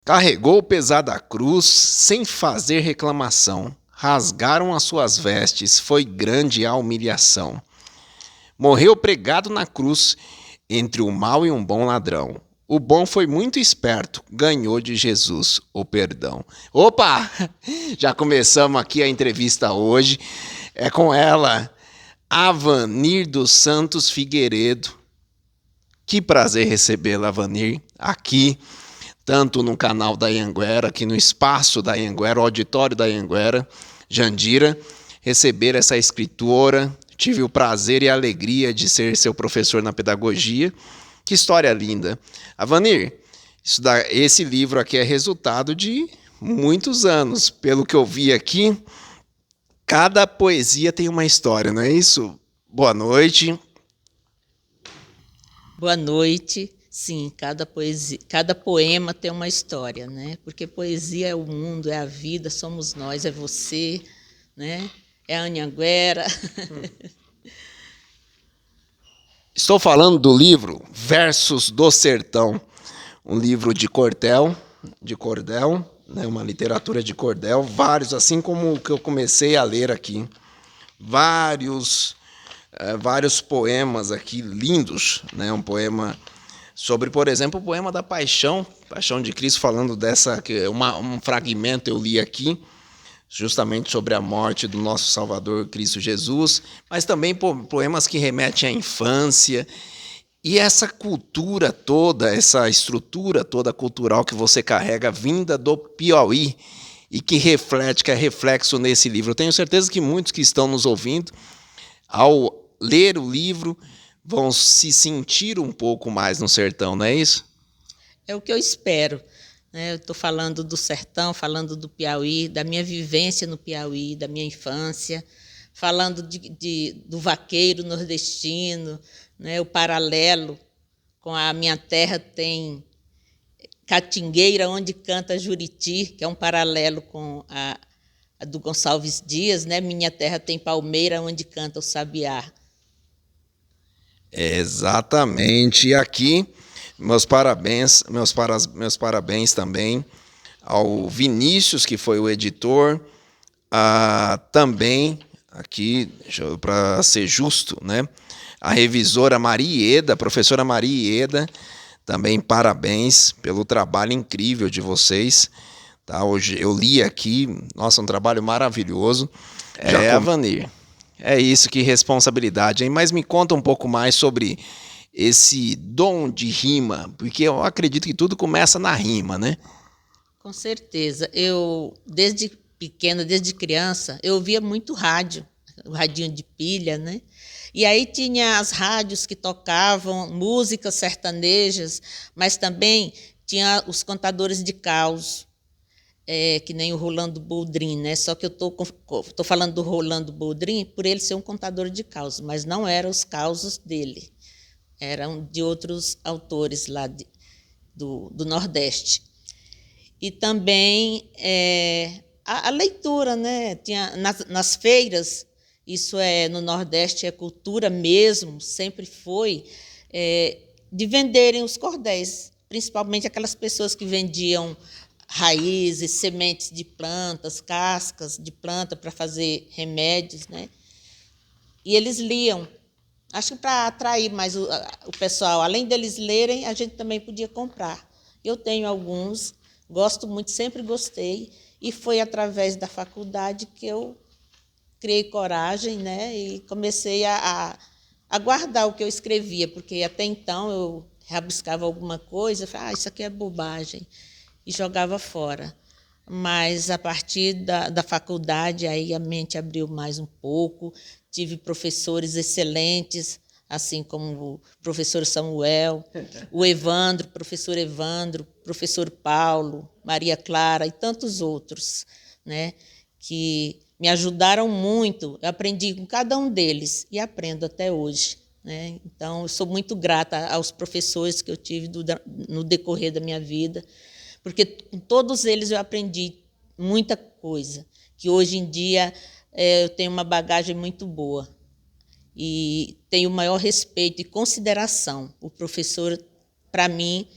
Carregou pesada cruz sem fazer reclamação. Rasgaram as suas vestes, foi grande a humilhação. Morreu pregado na cruz entre o mau e um bom ladrão. O bom foi muito esperto, ganhou de Jesus o perdão. Opa! Já começamos aqui a entrevista hoje. É com ela, Avanir dos Santos Figueiredo. Que prazer recebê-la, Avanir, aqui, tanto no canal da Anhanguera, aqui no espaço da Anhanguera, o auditório da Anhanguera, Jandira, receber essa escritora. Tive o prazer e a alegria de ser seu professor na pedagogia. Que história linda. Avanir, esse livro aqui é resultado de muitos anos. Pelo que eu vi aqui, cada poesia tem uma história, não é isso? Boa noite. Boa noite. Sim, cada poema tem uma história, né? Porque poesia é o mundo, é a vida, somos nós, é você, né? É a Anhanguera. Estou falando do livro Versos do Sertão, um livro de cordel, né, uma literatura de cordel, vários, assim como o que eu comecei a ler aqui, vários poemas aqui lindos, né, um poema sobre, por exemplo, o poema da Paixão de Cristo, falando um fragmento eu li aqui, justamente sobre a morte do nosso Salvador Cristo Jesus, mas também poemas que remetem à infância. E essa cultura toda, essa estrutura toda cultural que você carrega, vinda do Piauí, e que é reflexo nesse livro. Eu tenho certeza que muitos que estão nos ouvindo, ao ler o livro, vão se sentir um pouco mais no sertão, não é isso? É o que eu espero, né? Eu estou falando do sertão, falando do Piauí, da minha vivência no Piauí, da minha infância, falando do vaqueiro nordestino, né? O paralelo com a minha terra tem Catingueira, onde canta Juriti, que é um paralelo com a do Gonçalves Dias, né? Minha terra tem palmeira, onde canta o sabiá. Exatamente. E aqui, meus parabéns também ao Vinícius, que foi o editor, também, aqui, para ser justo, né? A revisora Marieda, a professora Marieda, também parabéns pelo trabalho incrível de vocês. Tá? Hoje eu li aqui, nossa, um trabalho maravilhoso. Avanir, é isso, que responsabilidade, hein? Mas me conta um pouco mais sobre esse dom de rima, porque eu acredito que tudo começa na rima, né? Com certeza. Eu, desde pequena, desde criança, eu ouvia muito rádio, o radinho de pilha, né? E aí tinha as rádios que tocavam músicas sertanejas, mas também tinha os contadores de caos, que nem o Rolando Boldrin, né? Só que eu tô falando do Rolando Boldrin por ele ser um contador de causos, mas não eram os causos dele, eram de outros autores lá do Nordeste. E também a leitura, né? Tinha nas feiras, isso no Nordeste é cultura mesmo, sempre foi, de venderem os cordéis, principalmente aquelas pessoas que vendiam raízes, sementes de plantas, cascas de planta para fazer remédios, né? E eles liam. Acho que para atrair mais o pessoal, além deles lerem, a gente também podia comprar. Eu tenho alguns, gosto muito, sempre gostei, e foi através da faculdade que eu criei coragem, né, e comecei a guardar o que eu escrevia, porque até então eu rabiscava alguma coisa, falava, isso aqui é bobagem, e jogava fora. Mas, a partir da faculdade, aí a mente abriu mais um pouco, tive professores excelentes, assim como o professor Samuel, o Evandro, professor Paulo, Maria Clara e tantos outros, né, que me ajudaram muito. Eu aprendi com cada um deles e aprendo até hoje, né? Então, eu sou muito grata aos professores que eu tive no decorrer da minha vida, porque com todos eles eu aprendi muita coisa, que hoje em dia eu tenho uma bagagem muito boa e tenho o maior respeito e consideração. O professor, para mim,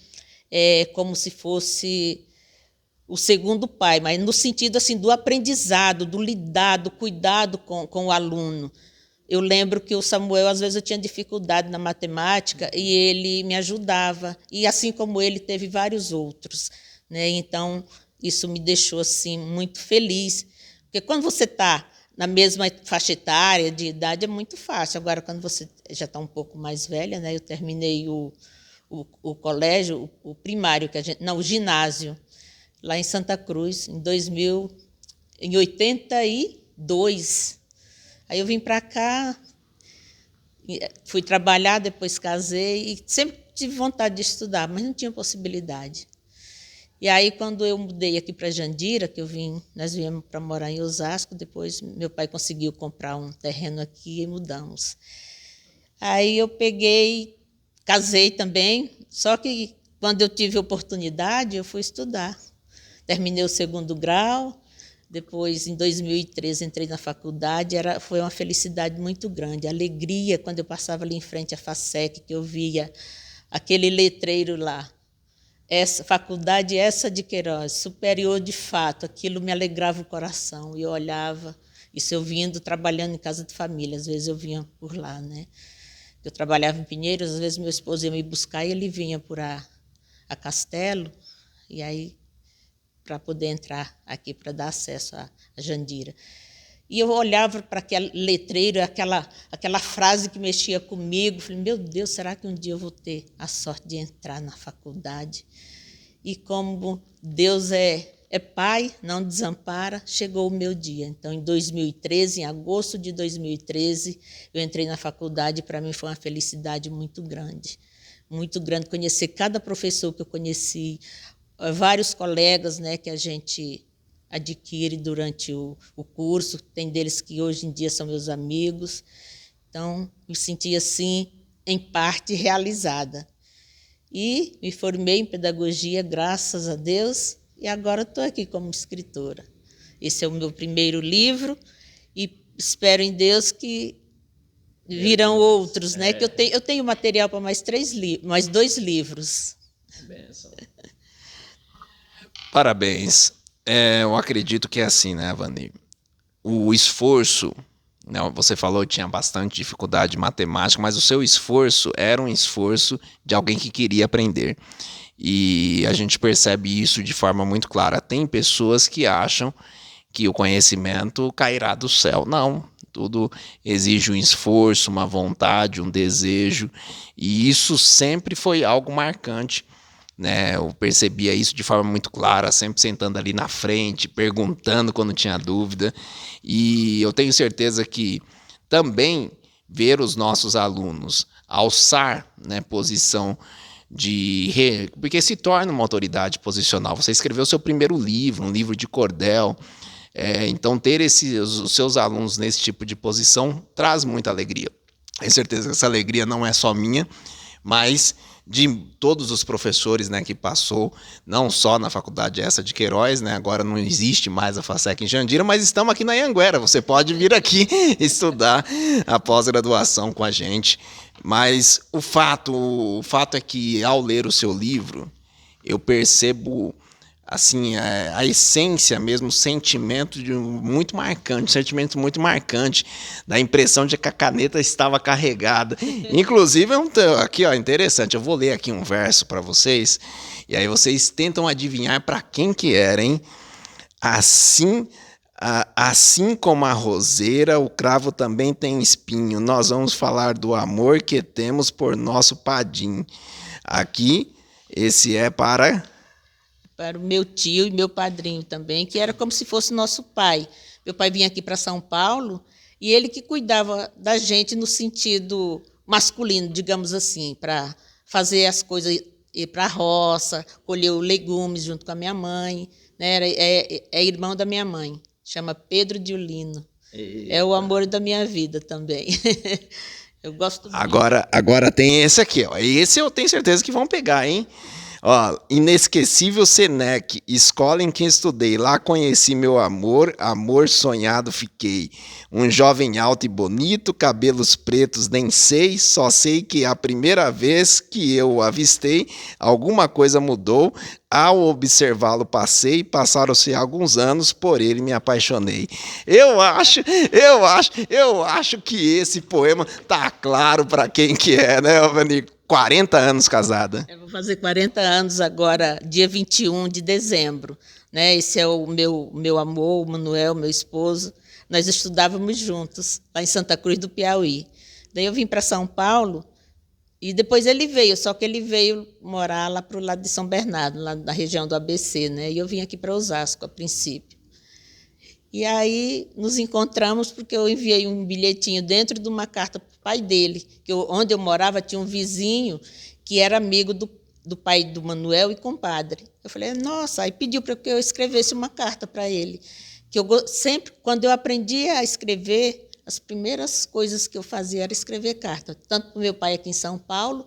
é como se fosse o segundo pai, mas no sentido assim do aprendizado, do lidar, do cuidado com o aluno. Eu lembro que o Samuel, às vezes, eu tinha dificuldade na matemática e ele me ajudava. E, assim como ele, teve vários outros, né? Então, isso me deixou assim, muito feliz. Porque quando você está na mesma faixa etária de idade, é muito fácil. Agora, quando você já está um pouco mais velha, né? Eu terminei o colégio, o primário, o ginásio, lá em Santa Cruz, em 82. Aí eu vim para cá, fui trabalhar, depois casei, e sempre tive vontade de estudar, mas não tinha possibilidade. E aí, quando eu mudei aqui para Jandira, nós viemos para morar em Osasco, depois meu pai conseguiu comprar um terreno aqui e mudamos. Aí eu casei também, só que quando eu tive oportunidade, eu fui estudar. Terminei o 2º grau, depois, em 2013, entrei na faculdade, foi uma felicidade muito grande, a alegria quando eu passava ali em frente à FASEC, que eu via aquele letreiro lá, faculdade essa de Queiroz, superior de fato, aquilo me alegrava o coração, e eu olhava, isso eu vindo, trabalhando em casa de família, às vezes eu vinha por lá, né? Eu trabalhava em Pinheiros, às vezes meu esposo ia me buscar e ele vinha por a Castelo, e aí para poder entrar aqui, para dar acesso à Jandira. E eu olhava para aquele letreiro, aquela frase que mexia comigo, falei, meu Deus, será que um dia eu vou ter a sorte de entrar na faculdade? E como Deus é pai, não desampara, chegou o meu dia. Então, em 2013, em agosto de 2013, eu entrei na faculdade, e para mim foi uma felicidade muito grande, conhecer cada professor que eu conheci, vários colegas, né, que a gente adquire durante o curso, tem deles que hoje em dia são meus amigos. Então, me senti, assim, em parte realizada. E me formei em pedagogia, graças a Deus, e agora estou aqui como escritora. Esse é o meu primeiro livro e espero em Deus que virão outros, né? Que eu tenho material para mais 2 livros. Benção. Parabéns. Eu acredito que é assim, né, Vani? O esforço, né, você falou que tinha bastante dificuldade em matemática, mas o seu esforço era um esforço de alguém que queria aprender. E a gente percebe isso de forma muito clara. Tem pessoas que acham que o conhecimento cairá do céu. Não, tudo exige um esforço, uma vontade, um desejo. E isso sempre foi algo marcante, né? Eu percebia isso de forma muito clara, sempre sentando ali na frente, perguntando quando tinha dúvida. E eu tenho certeza que também ver os nossos alunos alçar, né, posição porque se torna uma autoridade posicional. Você escreveu o seu primeiro livro, um livro de cordel. Então, ter os seus alunos nesse tipo de posição traz muita alegria. Tenho certeza que essa alegria não é só minha, mas de todos os professores, né, que passou, não só na faculdade essa de Queiroz, né, agora não existe mais a FASEC em Jandira, mas estamos aqui na Anhanguera, você pode vir aqui estudar a pós-graduação com a gente. Mas o fato é que, ao ler o seu livro, eu percebo assim, a essência mesmo, o sentimento muito marcante, da impressão de que a caneta estava carregada. Inclusive, aqui, ó, interessante, eu vou ler aqui um verso para vocês, e aí vocês tentam adivinhar para quem que era, hein? Assim como a roseira, o cravo também tem espinho. Nós vamos falar do amor que temos por nosso Padim. Aqui, esse é para o meu tio e meu padrinho também, que era como se fosse nosso pai. Meu pai vinha aqui para São Paulo e ele que cuidava da gente no sentido masculino, digamos assim, para fazer as coisas, ir para a roça, colher legumes junto com a minha mãe, né? É irmão da minha mãe, chama Pedro Diolino. Eita. É o amor da minha vida também. Eu gosto muito. Agora tem esse aqui, ó. Esse eu tenho certeza que vão pegar, hein? Ó, inesquecível Senec, escola em que estudei. Lá conheci meu amor, amor sonhado fiquei. Um jovem alto e bonito, cabelos pretos nem sei, só sei que a primeira vez que eu o avistei, alguma coisa mudou. Ao observá-lo passaram-se alguns anos, por ele me apaixonei. Eu acho que esse poema tá claro para quem que é, né, Vanir? 40 anos casada. Eu vou fazer 40 anos agora, dia 21 de dezembro. Né? Esse é o meu amor, o Manuel, meu esposo. Nós estudávamos juntos, lá em Santa Cruz do Piauí. Daí eu vim para São Paulo e depois ele veio, só que ele veio morar lá para o lado de São Bernardo, lá na região do ABC. Né? E eu vim aqui para Osasco, a princípio. E aí nos encontramos porque eu enviei um bilhetinho dentro de uma carta para o pai dele, onde eu morava tinha um vizinho que era amigo do pai do Manuel e compadre. Eu falei, nossa, aí pediu para que eu escrevesse uma carta para ele. Que eu sempre, quando eu aprendi a escrever, as primeiras coisas que eu fazia era escrever carta, tanto para o meu pai aqui em São Paulo,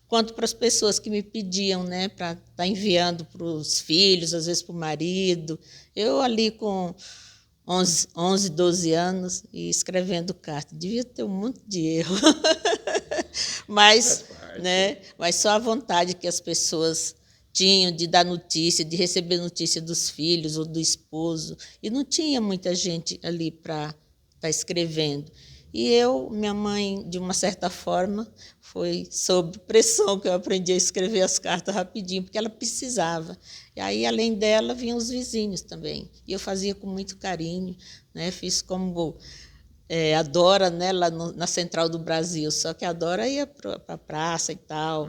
quanto para as pessoas que me pediam, né, para estar enviando para os filhos, às vezes para o marido. Eu ali com 11, 12 anos e escrevendo carta. Devia ter um monte de erro. Mas, né, mas só a vontade que as pessoas tinham de dar notícia, de receber notícia dos filhos ou do esposo. E não tinha muita gente ali para estar escrevendo. E minha mãe, de uma certa forma, foi sob pressão que eu aprendi a escrever as cartas rapidinho, porque ela precisava. E aí, além dela, vinham os vizinhos também. E eu fazia com muito carinho, né? Fiz como a Dora, né, lá na Central do Brasil, só que a Dora ia para a praça e tal,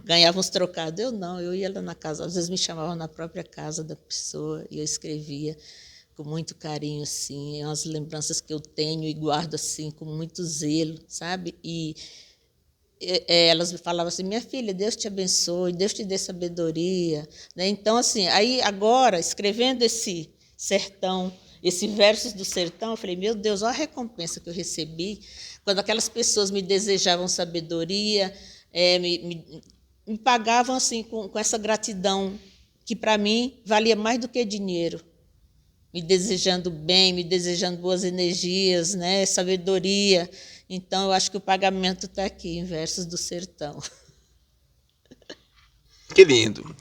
ganhava uns trocados. Eu não, eu ia lá na casa, às vezes me chamavam na própria casa da pessoa e eu escrevia com muito carinho, assim, umas lembranças que eu tenho e guardo assim com muito zelo, sabe? E elas me falavam assim, minha filha, Deus te abençoe, Deus te dê sabedoria, né? Então, assim, aí agora, escrevendo esse sertão, esse Versos do Sertão, eu falei, meu Deus, olha a recompensa que eu recebi, quando aquelas pessoas me desejavam sabedoria, me pagavam assim com essa gratidão, que para mim valia mais do que dinheiro, me desejando bem, me desejando boas energias, né, sabedoria. Então, eu acho que o pagamento está aqui, em Versos do Sertão. Que lindo,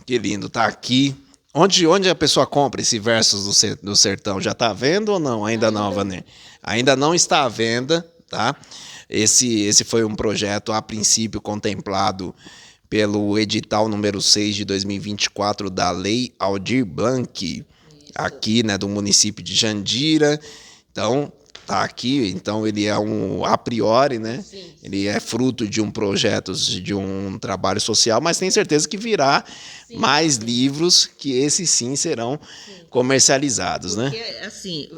está aqui. Onde a pessoa compra esse Versos do Sertão? Já está à venda ou não? Ainda não, Vanir? Ainda não está à venda, tá? Esse foi um projeto, a princípio, contemplado pelo edital número 6 de 2024 da Lei Aldir Blanc, aqui, né, do município de Jandira. Então, tá aqui, então ele é a priori, né? Sim. Ele é fruto de um projeto, de um trabalho social, mas tenho certeza que virá mais livros que esses sim serão comercializados, porque, né? Assim,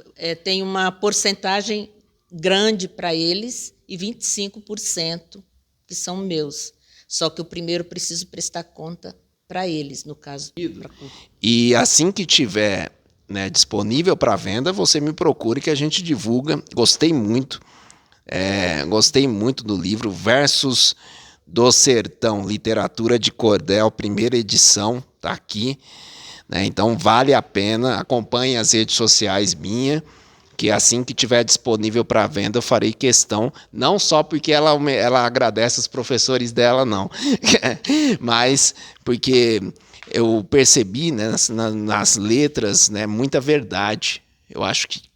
tem uma porcentagem grande para eles e 25% que são meus. Só que o primeiro preciso prestar conta para eles, no caso. E assim que tiver, né, disponível para venda, você me procure que a gente divulga. Gostei muito do livro Versos do Sertão, Literatura de Cordel, primeira edição, tá aqui, né? Então vale a pena, acompanhe as redes sociais minha, que assim que tiver disponível para venda eu farei questão, não só porque ela agradece os professores dela, não, mas porque eu percebi, né, nas letras, né, muita verdade. Eu acho que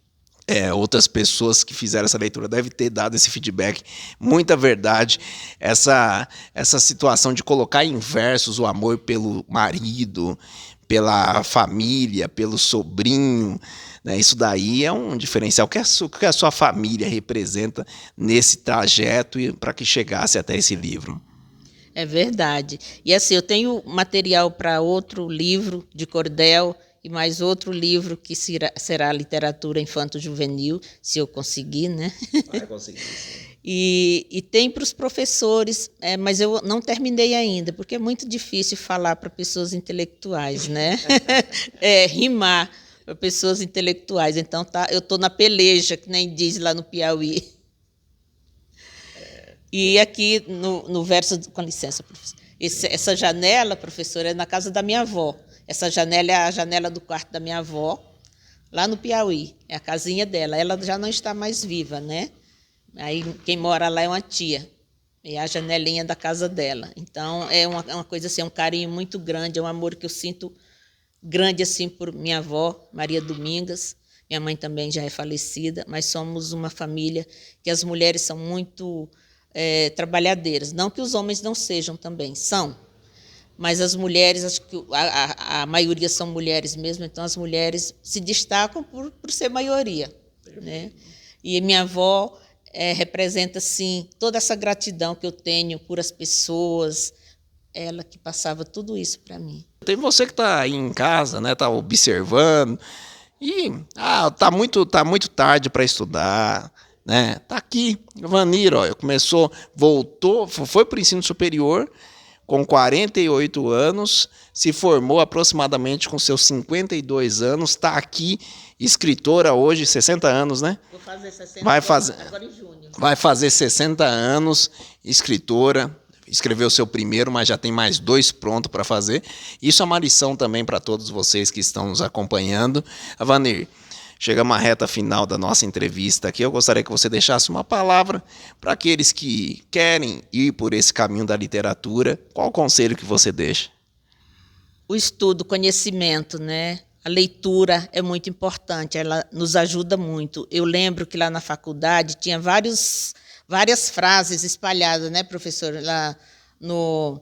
outras pessoas que fizeram essa leitura devem ter dado esse feedback, muita verdade, essa situação de colocar em versos o amor pelo marido, pela família, pelo sobrinho, né? Isso daí é um diferencial que a sua família representa nesse trajeto para que chegasse até esse livro. É verdade. E assim, eu tenho material para outro livro de cordel e mais outro livro que será literatura infanto-juvenil, se eu conseguir, né? Vai conseguir, sim. E tem para os professores, mas eu não terminei ainda, porque é muito difícil falar para pessoas intelectuais, né? Rimar para pessoas intelectuais. Então, eu estou na peleja, que nem diz lá no Piauí. E aqui no verso, com licença, professor. Essa janela, professora, é na casa da minha avó. Essa janela é a janela do quarto da minha avó, lá no Piauí. É a casinha dela. Ela já não está mais viva, né? Aí quem mora lá é uma tia. É a janelinha da casa dela. Então, é uma coisa assim, é um carinho muito grande, é um amor que eu sinto grande assim por minha avó, Maria Domingas. Minha mãe também já é falecida, mas somos uma família que as mulheres são muito trabalhadeiras. Não que os homens não sejam também, são. Mas as mulheres, acho que a maioria são mulheres mesmo, então as mulheres se destacam por ser maioria, né? E minha avó representa, assim, toda essa gratidão que eu tenho por as pessoas, ela que passava tudo isso para mim. Tem você que está aí em casa, né, tá observando, e tá muito tarde para estudar, né? Tá aqui, Vanir, ó, voltou, foi para o ensino superior, com 48 anos, se formou aproximadamente com seus 52 anos, está aqui, escritora hoje, 60 anos, né? Vou fazer 60 agora em junho. Vai fazer 60 anos, escritora, escreveu seu primeiro, mas já tem mais 2 prontos para fazer. Isso é uma lição também para todos vocês que estão nos acompanhando. Vanir, chegamos à reta final da nossa entrevista aqui. Eu gostaria que você deixasse uma palavra para aqueles que querem ir por esse caminho da literatura. Qual o conselho que você deixa? O estudo, o conhecimento, né? A leitura é muito importante, ela nos ajuda muito. Eu lembro que lá na faculdade tinha várias frases espalhadas, né, professor? Lá no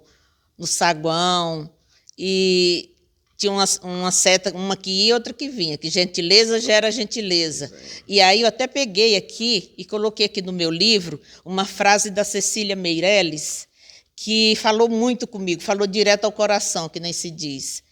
saguão, e tinha uma seta, uma que ia e outra que vinha, que gentileza gera gentileza. E aí eu até peguei aqui e coloquei aqui no meu livro uma frase da Cecília Meirelles, que falou muito comigo, falou direto ao coração, que nem se diz.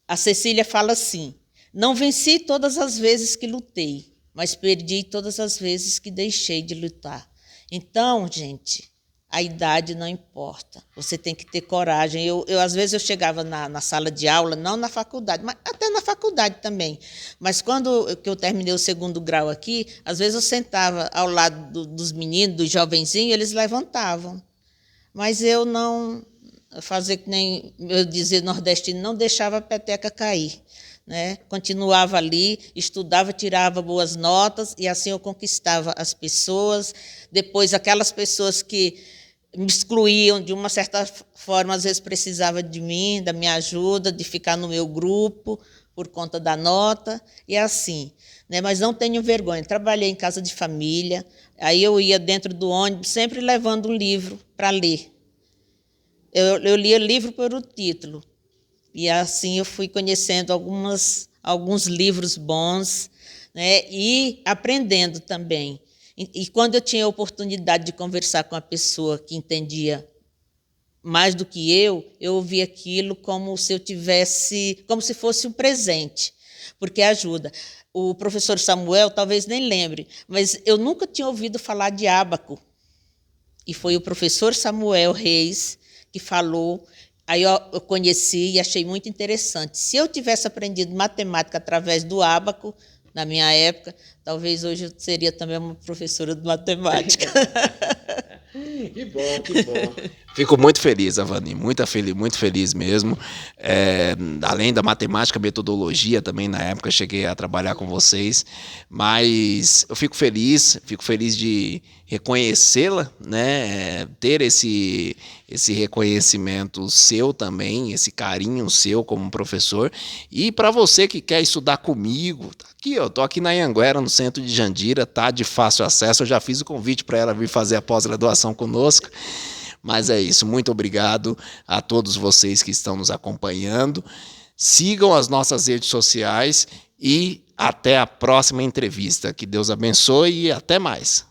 A Cecília fala assim: não venci todas as vezes que lutei, mas perdi todas as vezes que deixei de lutar. Então, gente, a idade não importa. Você tem que ter coragem. Às vezes eu chegava na sala de aula, não na faculdade, mas até na faculdade também. Mas quando eu terminei o 2º grau aqui, às vezes eu sentava ao lado dos meninos, dos jovenzinhos, eles levantavam. Mas eu não fazer que nem eu dizia nordestino, não deixava a peteca cair, né? Continuava ali, estudava, tirava boas notas, e assim eu conquistava as pessoas. Depois, aquelas pessoas que me excluíam, de uma certa forma, às vezes precisava de mim, da minha ajuda, de ficar no meu grupo, por conta da nota, e assim, né? Mas não tenho vergonha. Trabalhei em casa de família, aí eu ia dentro do ônibus, sempre levando um livro para ler. Eu lia livro pelo título, e assim eu fui conhecendo alguns livros bons, né, e aprendendo também. E quando eu tinha a oportunidade de conversar com a pessoa que entendia mais do que eu ouvia aquilo como se fosse um presente, porque ajuda. O professor Samuel talvez nem lembre, mas eu nunca tinha ouvido falar de ábaco. E foi o professor Samuel Reis que falou, aí eu conheci e achei muito interessante. Se eu tivesse aprendido matemática através do ábaco, na minha época, talvez hoje eu seria também uma professora de matemática. Que bom, que bom. Fico muito feliz, Avani, muito feliz mesmo. Além da matemática, metodologia também, na época, cheguei a trabalhar com vocês, mas eu fico feliz de reconhecê-la, né? Ter esse reconhecimento seu também, esse carinho seu como professor. E para você que quer estudar comigo, tá aqui, eu tô aqui na Anhanguera, no centro de Jandira, tá de fácil acesso. Eu já fiz o convite para ela vir fazer a pós-graduação conosco. Mas é isso, muito obrigado a todos vocês que estão nos acompanhando. Sigam as nossas redes sociais e até a próxima entrevista. Que Deus abençoe e até mais.